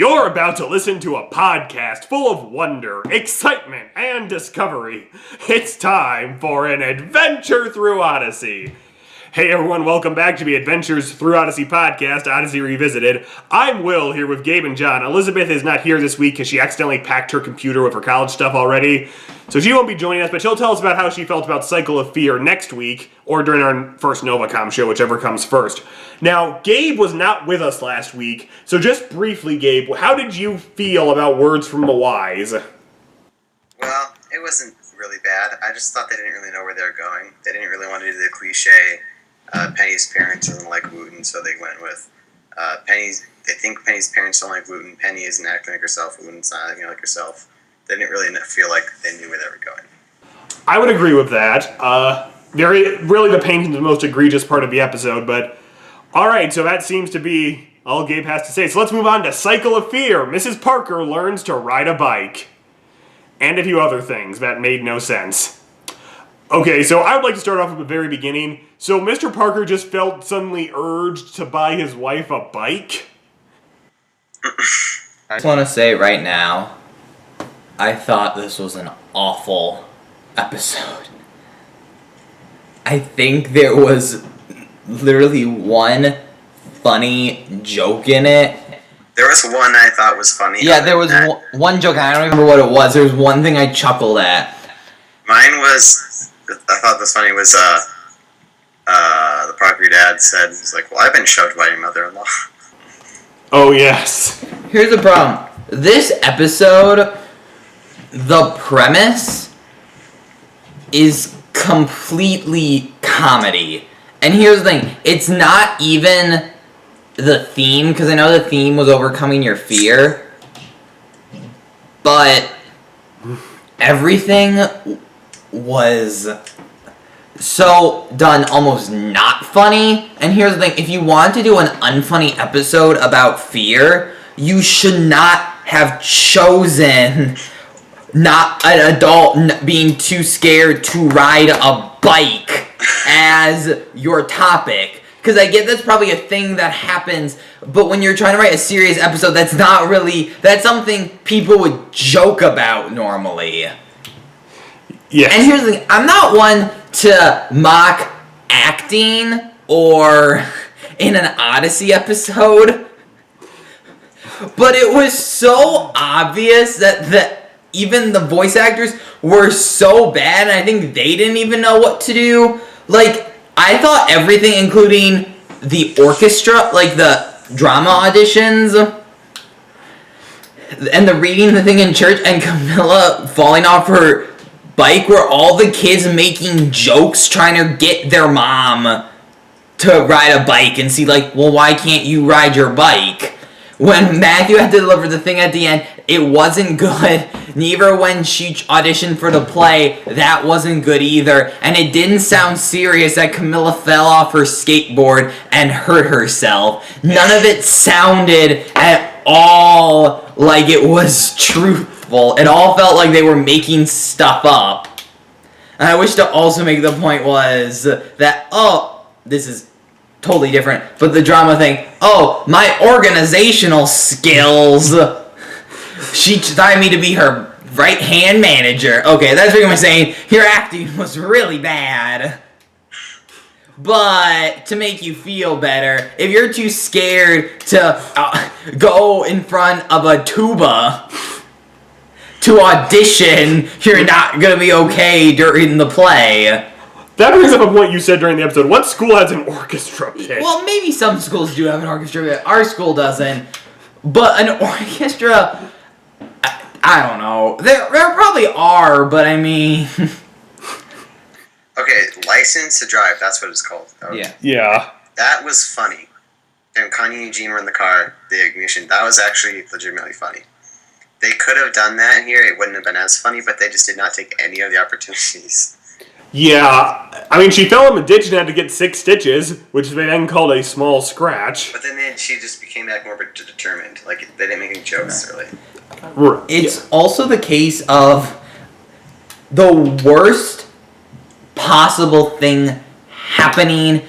You're about to listen to a podcast full of wonder, excitement, and discovery. It's time for an adventure through Odyssey. Hey everyone, welcome back to the Adventures Through Odyssey podcast, Odyssey Revisited. I'm Will, here with Gabe and John. Elizabeth is not here this week because she accidentally packed her computer with her college stuff already. So she won't be joining us, but she'll tell us about how she felt about Cycle of Fear next week, or during our first NovaCom show, whichever comes first. Now, Gabe was not with us last week, so just briefly, Gabe, how did you feel about Words from the Wise? Well, it wasn't really bad. I just thought they didn't really know where they were going. They didn't really want to do the cliche, Penny's parents don't like Wooten, so they went with they think Penny's parents don't like Wooten. Penny isn't acting like herself. Wooten's not acting like herself. They didn't really feel like they knew where they were going. I would agree with that. Really the painting is the most egregious part of the episode, but alright, so that seems to be all Gabe has to say. So let's move on to Cycle of Fear. Mrs. Parker learns to ride a bike. And a few other things that made no sense. Okay, so I would like to start off at the very beginning. So Mr. Parker just felt suddenly urged to buy his wife a bike? I just want to say right now, I thought this was an awful episode. I think there was literally one funny joke in it. There was one I thought was funny. Yeah, there was one joke, and I don't remember what it was. There was one thing I chuckled at. Mine was, I thought this funny was, the Parker dad said, he's like, well, I've been shoved by your mother-in-law. Oh, yes. Here's the problem. This episode, the premise is completely comedy. And here's the thing. It's not even the theme, because I know the theme was overcoming your fear. But everything was so done almost not funny. And here's the thing. If you want to do an unfunny episode about fear, you should not have chosen not an adult being too scared to ride a bike as your topic. Because I get that's probably a thing that happens, but when you're trying to write a serious episode, that's something people would joke about normally. Yeah. And here's the thing, I'm not one to mock acting or in an Odyssey episode, but it was so obvious that even the voice actors were so bad, and I think they didn't even know what to do. Like, I thought everything, including the orchestra, like the drama auditions, and the reading the thing in church, and Camilla falling off her bike, were all the kids making jokes trying to get their mom to ride a bike and see, like, well, why can't you ride your bike? When Matthew had to deliver the thing at the end, it wasn't good. Neither when she auditioned for the play, that wasn't good either. And it didn't sound serious that Camilla fell off her skateboard and hurt herself. None of it sounded at all like it was truthful. It all felt like they were making stuff up. And I wish to also make the point was that, this is totally different, but the drama thing, my organizational skills. She decided me to be her right-hand manager. Okay, that's what I'm saying. Your acting was really bad. But to make you feel better, if you're too scared to go in front of a tuba to audition, you're not going to be okay during the play. That brings up a point you said during the episode. What school has an orchestra pit? Well, maybe some schools do have an orchestra pit. Our school doesn't. But an orchestra, I don't know. There probably are, but I mean... Okay, License to Drive, that's what it's called. Yeah. That was funny. And Connie and Eugene were in the car, the ignition. That was actually legitimately funny. They could have done that here. It wouldn't have been as funny, but they just did not take any of the opportunities. Yeah, I mean, she fell in the ditch and had to get 6 stitches, which they then called a small scratch. But then she just became that more determined. Like, they didn't make any jokes, really. It's also the case of the worst possible thing happening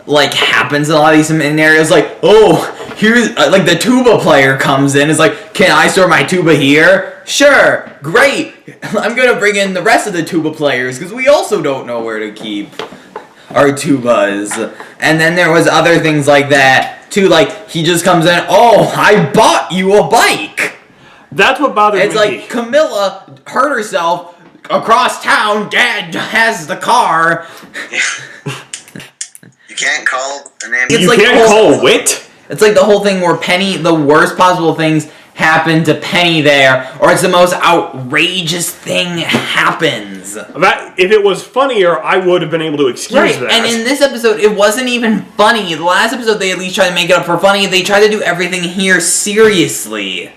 happens in a lot of these scenarios. Like, oh, here's like the tuba player comes in. Is like, can I store my tuba here? Sure, great. I'm gonna bring in the rest of the tuba players because we also don't know where to keep our tubas. And then there was other things like that too. Like he just comes in. Oh, I bought you a bike. That's what bothers me. It's like Camilla hurt herself across town. Dad has the car. You can't call an ambulance. You can't call Wit? It's like the whole thing where Penny, the worst possible things happen to Penny there, or it's the most outrageous thing happens. If it was funnier, I would have been able to excuse that. And in this episode, it wasn't even funny. The last episode, they at least tried to make it up for funny. They tried to do everything here seriously.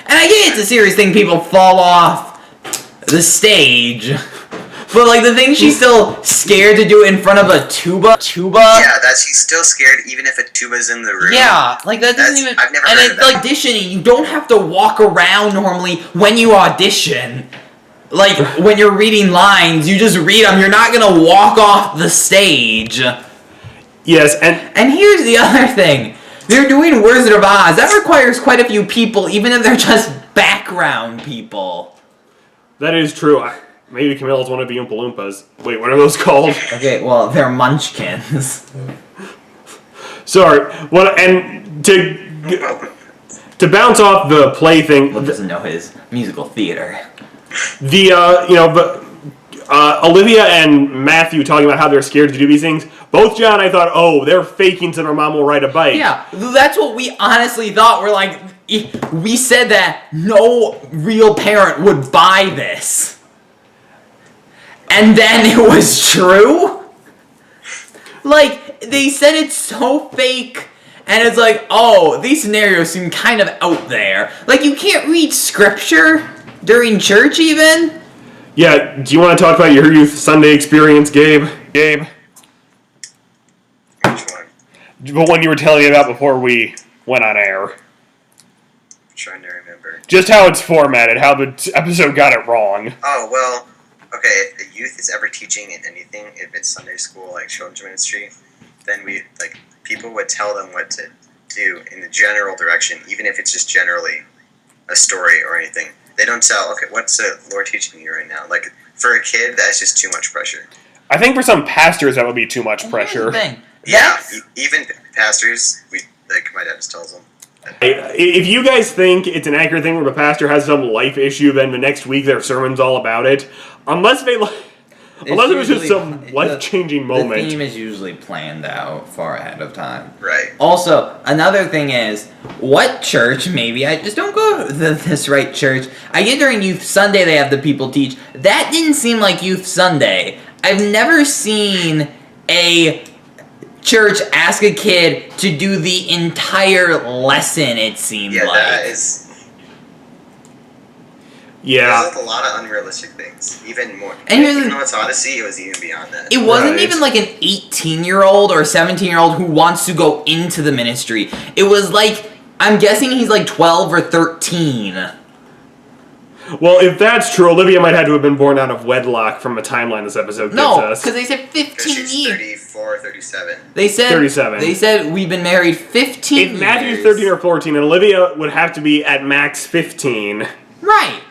And I get it's a serious thing, people fall off the stage. But, like, the thing she's still scared to do in front of a tuba. Yeah, she's still scared even if a tuba's in the room. Yeah, like, that doesn't even... I've never heard of that. And it's auditioning. You don't have to walk around normally when you audition. Like, when you're reading lines, you just read them. You're not gonna walk off the stage. Yes, and here's the other thing. They're doing Wizard of Oz. That requires quite a few people, even if they're just background people. That is true. Maybe Camilla's one of the Oompa Loompas. Wait, what are those called? Okay, well, they're munchkins. Sorry. Well, and to bounce off the play thing... Will doesn't know his musical theater. Olivia and Matthew talking about how they're scared to do these things. Both John and I thought, oh, they're faking so their mom will ride a bike. Yeah, that's what we honestly thought. We're like, we said that no real parent would buy this. And then it was true? Like, they said it's so fake, and it's like, oh, these scenarios seem kind of out there. Like, you can't read scripture during church, even? Yeah, do you want to talk about your youth Sunday experience, Gabe? Which one? The one you were telling me about before we went on air. I'm trying to remember. Just how it's formatted, how the episode got it wrong. Oh, well... Okay, if the youth is ever teaching in anything, if it's Sunday school, like children's ministry, then people would tell them what to do in the general direction, even if it's just generally a story or anything. They don't tell, okay, what's the Lord teaching you right now? Like, for a kid, that's just too much pressure. I think for some pastors that would be too much pressure. Yeah, even pastors, my dad just tells them. If you guys think it's an accurate thing where the pastor has some life issue, then the next week their sermon's all about it. Unless it was just some life-changing moment. The theme is usually planned out far ahead of time. Right. Also, another thing is, what church, maybe, I just don't go to this right church. I get during Youth Sunday they have the people teach. That didn't seem like Youth Sunday. I've never seen a church ask a kid to do the entire lesson, it seemed like. That is... Yeah. There's a lot of unrealistic things. Even more. And even though it's Odyssey, it was even beyond that. It wasn't even like an 18-year-old or 17-year-old who wants to go into the ministry. It was like, I'm guessing he's like 12 or 13. Well, if that's true, Olivia might have to have been born out of wedlock from a timeline this episode gives us. No, because they said 15 years. She's 34, 37. They said 37. They said we've been married 15 years. If Matthew's 13 or 14, and Olivia would have to be at max 15. Right.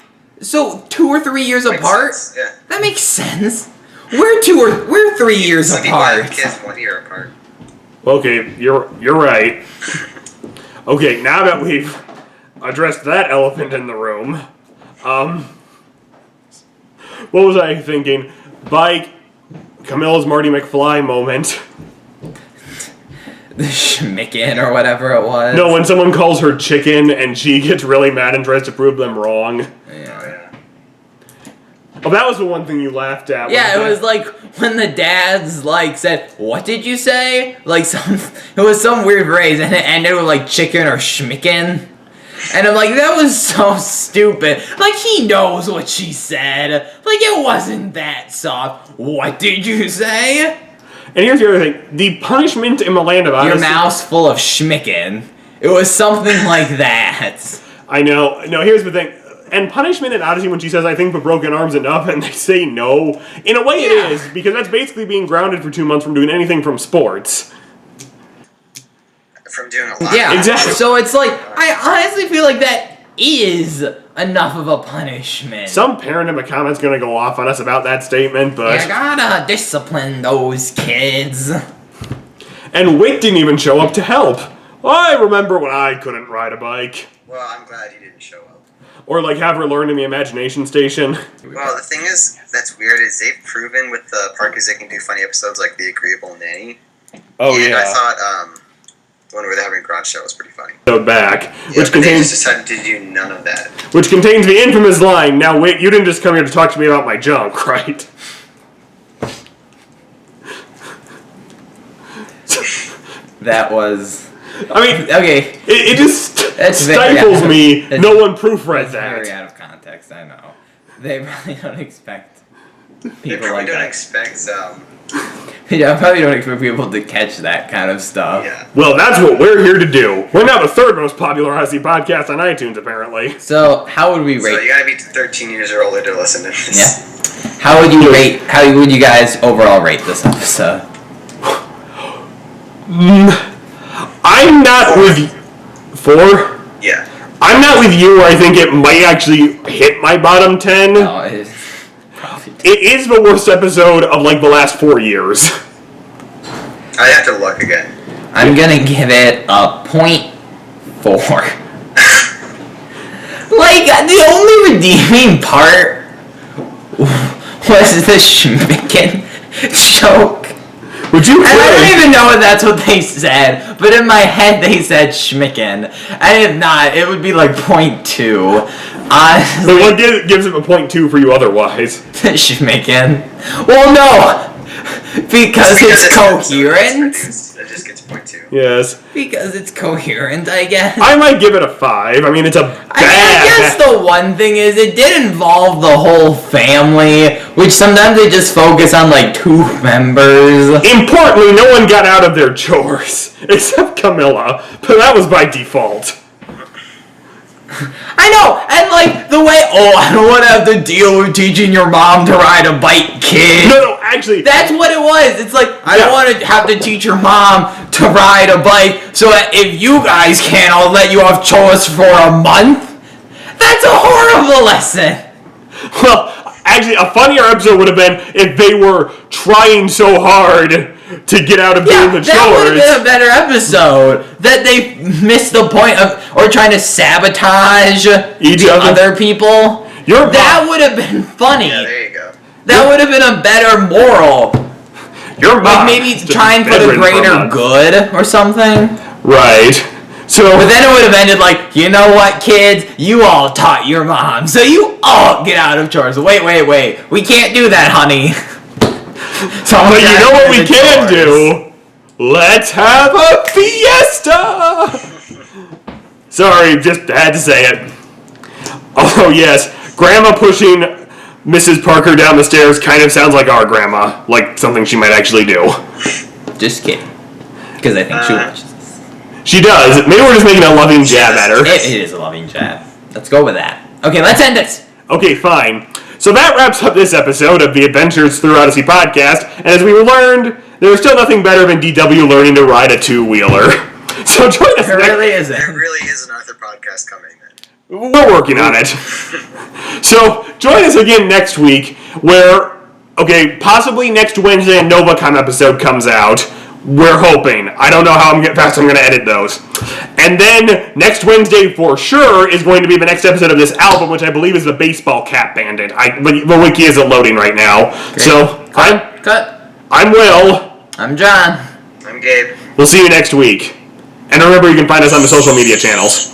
So 2 or 3 years apart? Sense. Yeah. That makes sense. We're 3 years apart. Kids 1 year apart. Okay, you're right. Okay, now that we've addressed that elephant in the room, what was I thinking? Bike, Camilla's Marty McFly moment. The schmicken or whatever it was. No, when someone calls her chicken and she gets really mad and tries to prove them wrong. Yeah. Oh, that was the one thing you laughed at. Yeah, it was like when the dads like said, "What did you say?" Like it was some weird phrase, and it ended with like chicken or schmicken. And I'm like, that was so stupid. Like, he knows what she said. Like, it wasn't that soft. What did you say? And here's the other thing. The punishment in the Land of Odyssey... Your mouth's full of schmicken. It was something like that. I know. No, here's the thing. and punishment in Odyssey when she says, I think but broken arms enough, and they say no, in a way it is, because that's basically being grounded for 2 months from doing anything from sports. From doing a lot. Yeah, exactly. So it's like, I honestly feel like that is enough of a punishment. Some parent in the comments gonna go off on us about that statement, but... You gotta discipline those kids. And Wick didn't even show up to help. I remember when I couldn't ride a bike. Well, I'm glad he didn't show up. Or like have her learn in the imagination station. Well, the thing is, that's weird, is they've proven with the Parkers they can do funny episodes like The Agreeable Nanny. Oh, and yeah. I thought, the one where they're having a garage show was pretty funny. Back, Yeah, which but they contains... just decided to do none of that. Which contains the infamous line, now wait, you didn't just come here to talk to me about my junk, right? That was... I mean, Okay. it just That's stifles me. that's- No one proofread Very that. out of context, I know. They probably don't expect They people probably like don't that. expect, Yeah, probably don't expect people to catch that kind of stuff. yeah. Well, that's what we're here to do. We're now the third most popular Odyssey podcast on iTunes, apparently. So, how would we So rate? you gotta be 13 years or older to listen to this. Yeah. How would you rate? How would you guys overall rate this episode? I'm not with you. 4? Yeah. I'm not with you where I think it might actually hit my bottom 10. No, it is probably. It is the worst episode of like the last 4 years. I'd have to look again. I'm gonna give it a 0.4. Like, the only redeeming part was the Schmicken joke. Would you And I quit? don't even know if that's what they said, but in my head they said Schmicken. And if not, it would be like 0.2. But what gives it a 0.2 for you otherwise? Schmicken. Well, no! Because it's coherent. It just gets 0.2. Yes. Because it's coherent, I guess. I might give it a 5. I mean, it's a bad... I guess the one thing is it did involve the whole family, which sometimes they just focus on like 2 members. Importantly, no one got out of their chores. Except Camilla. But that was by default. I know, and like the way, I don't want to have to deal with teaching your mom to ride a bike, kid. No, actually... That's what it was. It's like, I don't want to have to teach your mom to ride a bike, so that if you guys can, I'll let you off chores for a month. That's a horrible lesson. Well, actually, a funnier episode would have been if they were trying so hard to get out of doing the that would have chores. been a better episode. That they missed the point of, or trying to sabotage Each the other. other people. Your That mom, would have been funny. Yeah, there you go. That would have been a better moral. your Like mom maybe just trying for the bedridden a greater month. good or something. Right. So, But then it would have ended like, you know what, kids? You all taught your mom, so you all get out of chores. Wait. We can't do that, honey. but you know what we can do? Let's have a fiesta! Sorry, just had to say it. Oh, yes. Grandma pushing Mrs. Parker down the stairs kind of sounds like our grandma. Like something she might actually do. Just kidding. Because I think she watches this. She does. Maybe we're just making a loving jab at her. It is a loving jab. Let's go with that. Okay, let's end this. Okay, fine. So that wraps up this episode of the Adventures Through Odyssey podcast. And as we learned, there's still nothing better than DW learning to ride a 2-wheeler. So join us There next... really isn't. There really is an Arthur podcast coming then. We're working on it. So join us again next week where, possibly next Wednesday a NovaCon episode comes out. We're hoping. I don't know how fast I'm going to edit those. And then next Wednesday for sure is going to be the next episode of this album, which I believe is the Baseball Cap Bandit. The wiki isn't loading right now. Great. So Cut. I'm Will. I'm John. I'm Gabe. We'll see you next week. And remember, you can find us on the social media channels.